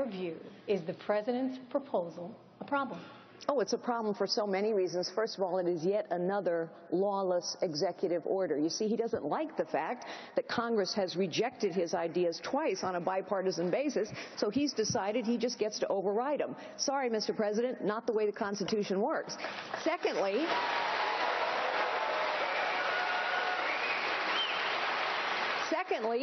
view, is the President's proposal a problem? Oh, it's a problem for so many reasons. First of all, it is yet another lawless executive order. You see, he doesn't like the fact that Congress has rejected his ideas twice on a bipartisan basis, so he's decided he just gets to override them. Sorry, Mr. President, not the way the Constitution works. Secondly,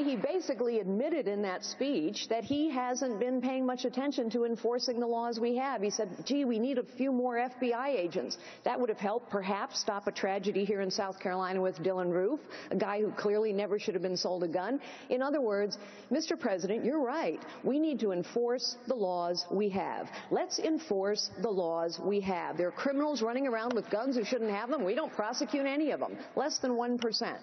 he basically admitted in that speech that he hasn't been paying much attention to enforcing the laws we have. He said, gee, we need a few more FBI agents. That would have helped perhaps stop a tragedy here in South Carolina with Dylan Roof, a guy who clearly never should have been sold a gun. In other words, Mr. President, you're right. We need to enforce the laws we have. Let's enforce the laws we have. There are criminals running around with guns who shouldn't have them. We don't prosecute any of them. Less than 1%.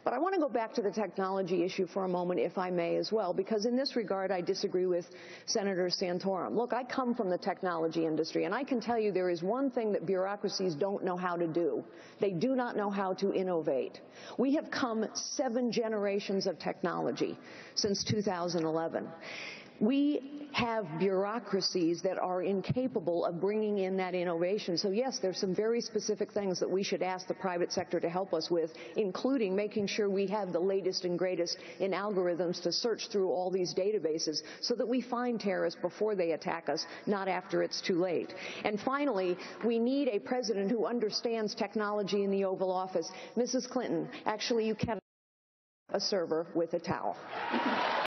But I want to go back to the technology issue for a moment, if I may, as well, because in this regard, I disagree with Senator Santorum. Look, I come from the technology industry, and I can tell you there is one thing that bureaucracies don't know how to do. They do not know how to innovate. We have come 7 generations of technology since 2011. We have bureaucracies that are incapable of bringing in that innovation. So yes, there's some very specific things that we should ask the private sector to help us with, including making sure we have the latest and greatest in algorithms to search through all these databases so that we find terrorists before they attack us, not after it's too late. And finally, we need a president who understands technology in the Oval Office. Mrs. Clinton, actually you can't a server with a towel.